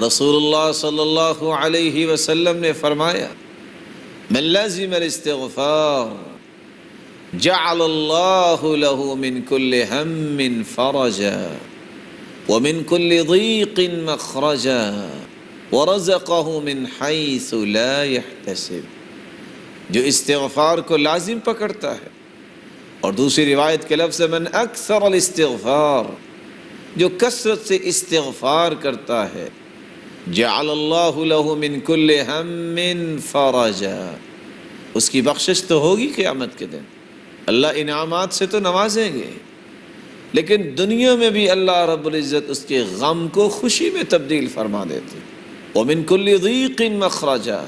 رسول اللہ صلی اللہ علیہ وسلم نے فرمایا من لازم الاستغفار جعل اللہ له من كل هم فرجا ومن كل ضيق مخرجا ورزقه من حيث لا يحتسب۔ جو استغفار کو لازم پکڑتا ہے، اور دوسری روایت کے لفظ من اکثر الاستغفار، جو کثرت سے استغفار کرتا ہے، جعل اللہ له من كل هم فرجا، اس کی بخشش تو ہوگی قیامت کے دن، اللہ انعامات سے تو نوازیں گے، لیکن دنیا میں بھی اللہ رب العزت اس کے غم کو خوشی میں تبدیل فرما دیتے، ومن كل ضيق مخرجا،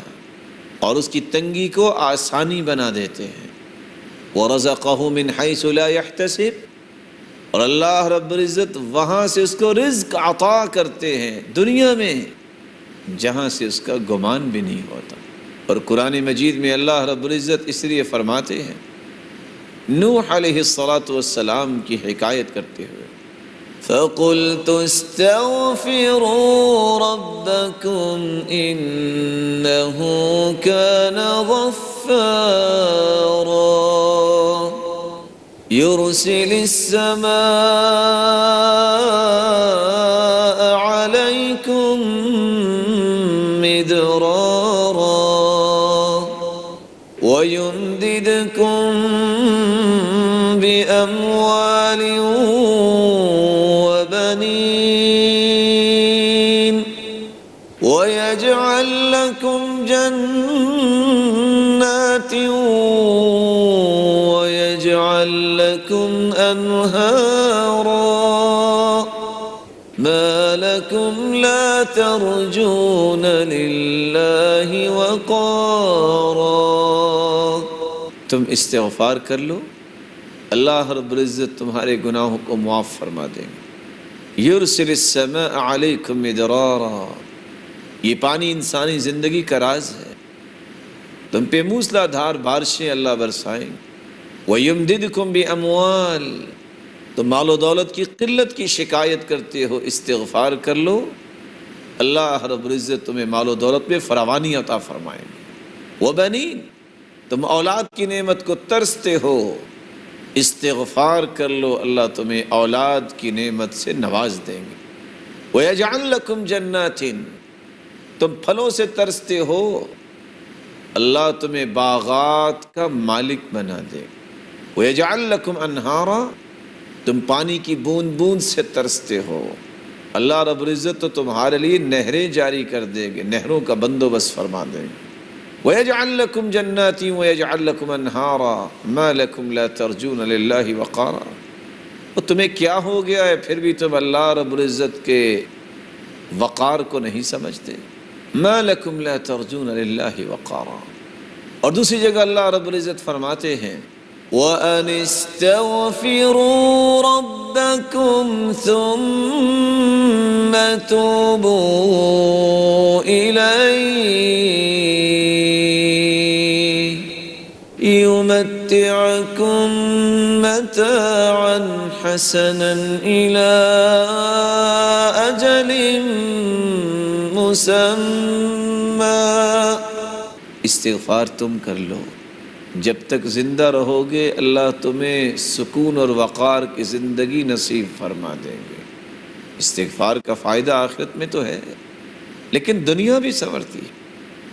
اور اس کی تنگی کو آسانی بنا دیتے ہیں، ورزقه من حيث لا يحتسب، اور اللہ رب العزت وہاں سے اس کو رزق عطا کرتے ہیں دنیا میں جہاں سے اس کا گمان بھی نہیں ہوتا۔ اور قرآن مجید میں اللہ رب العزت اس لیے فرماتے ہیں نوح علیہ السلام کی حکایت کرتے ہوئے فَقُلْتُ اسْتَغْفِرُوا رَبَّكُمْ إِنَّهُ كَانَ غَفَّارًا يُرْسِلِ السَّمَاءَ عَلَيْكُمْ مِدْرَارًا وَيُمْدِدْكُمْ بِأَمْوَالٍ وَبَنِينَ وَيَجْعَلْ لَكُمْ جَنَّاتٍ وَيَجْعَلْ لَكُمْ أَنْهَارًا مَا لَكُمْ لَا تَرْجُونَ لِلَّهِ وَقَارًا۔ تم استغفار کر لو، اللہ رب العزت تمہارے گناہوں کو معاف فرما دیں گے۔ یرسل السماء علیکم مدرارا، یہ پانی انسانی زندگی کا راز ہے، تم پہ موسلا دھار بارشیں اللہ برسائیں گے۔ وَيُمْدِدْكُمْ بِأَمْوَالٍ، تم مال و دولت کی قلت کی شکایت کرتے ہو، استغفار کر لو، اللہ رب العزت تمہیں مال و دولت میں فراوانی عطا فرمائیں گے۔ وَبَنِينَ، تم اولاد کی نعمت کو ترستے ہو، استغفار کر لو، اللہ تمہیں اولاد کی نعمت سے نواز دیں گے۔ وَيَجْعَلْ لَكُمْ جَنَّاتٍ، تم پھلوں سے ترستے ہو، اللہ تمہیں باغات کا مالک بنا دے گا۔ وَيَجْعَلْ لَكُمْ أَنْهَارًا، تم پانی کی بوند بوند سے ترستے ہو، اللہ رب العزت تو تمہارے لیے نہریں جاری کر دے گے، نہروں کا بندوبست فرما دیں گے۔ وَيَجْعَلْ لَكُمْ جَنَّاتٍ وَيَجْعَلْ لَكُمْ أَنْهَارًا مَا لَكُمْ لَا تَرْجُونَ لِلَّهِ وَقَارًا، اور تمہیں کیا ہو گیا ہے پھر بھی تم اللہ رب العزت کے وقار کو نہیں سمجھتے؟ مَا لَكُمْ لَا تَرْجُونَ لِلَّهِ وَقَارًا۔ اور دوسری جگہ اللہ رب العزت فرماتے ہیں وَأَنِ اسْتَغْفِرُوا رَبَّكُمْ ثُمَّ تُوبُوا إِلَيْهِ يُمَتِّعْكُمْ مَتَاعًا حَسَنًا إِلَىٰ أَجَلٍ مُّسَمًّى۔ استغفار تم کر لو، جب تک زندہ رہو گے اللہ تمہیں سکون اور وقار کی زندگی نصیب فرما دیں گے۔ استغفار کا فائدہ آخرت میں تو ہے، لیکن دنیا بھی سنورتی ہے۔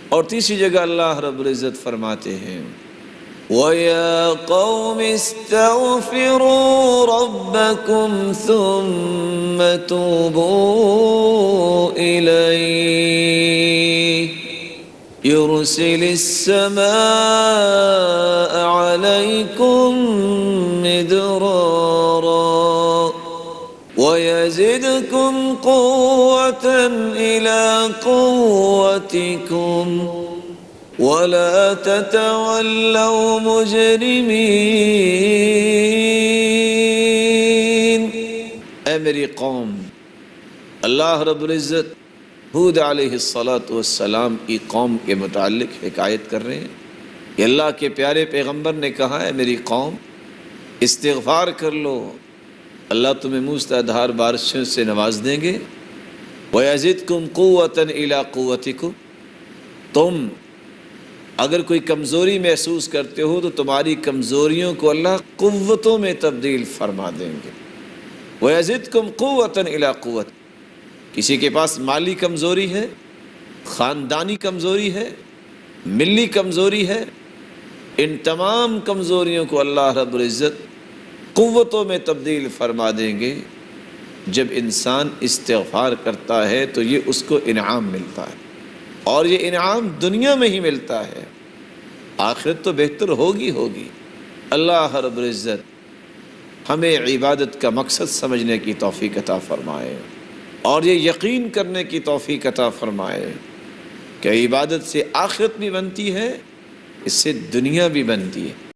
اور تیسری جگہ اللہ رب العزت فرماتے ہیں وَيَا قَوْمِ اسْتَغْفِرُوا رَبَّكُمْ ثُمَّ تُوبُوا إِلَيْهِ يُرْسِلِ السَّمَاءَ عَلَيْكُمْ مِدْرَارًا وَيَزِدْكُمْ قُوَّةً إِلَىٰ قُوَّتِكُمْ وَلَا تَتَوَلَّوْا مُجْرِمِينَ۔ اے میری قوم، اللہ رب العزت ہود علیہ السلام کی قوم کے متعلق حکایت کر رہے ہیں کہ اللہ کے پیارے پیغمبر نے کہا ہے میری قوم استغفار کر لو، اللہ تمہیں موسلا دھار بارشوں سے نواز دیں گے۔ وَيَزِدْكُمْ قُوَّةً إِلَىٰ قُوَّتِكُمْ، تم اگر کوئی کمزوری محسوس کرتے ہو تو تمہاری کمزوریوں کو اللہ قوتوں میں تبدیل فرما دیں گے۔ وَيَزِدْكُمْ قُوَّةً إِلَىٰ قُوَّتِكُمْ، کسی کے پاس مالی کمزوری ہے، خاندانی کمزوری ہے، ملی کمزوری ہے، ان تمام کمزوریوں کو اللہ رب العزت قوتوں میں تبدیل فرما دیں گے۔ جب انسان استغفار کرتا ہے تو یہ اس کو انعام ملتا ہے، اور یہ انعام دنیا میں ہی ملتا ہے، آخرت تو بہتر ہوگی۔ اللہ رب العزت ہمیں عبادت کا مقصد سمجھنے کی توفیق عطا فرمائے، اور یہ یقین کرنے کی توفیق عطا فرمائے کہ عبادت سے آخرت بھی بنتی ہے، اس سے دنیا بھی بنتی ہے۔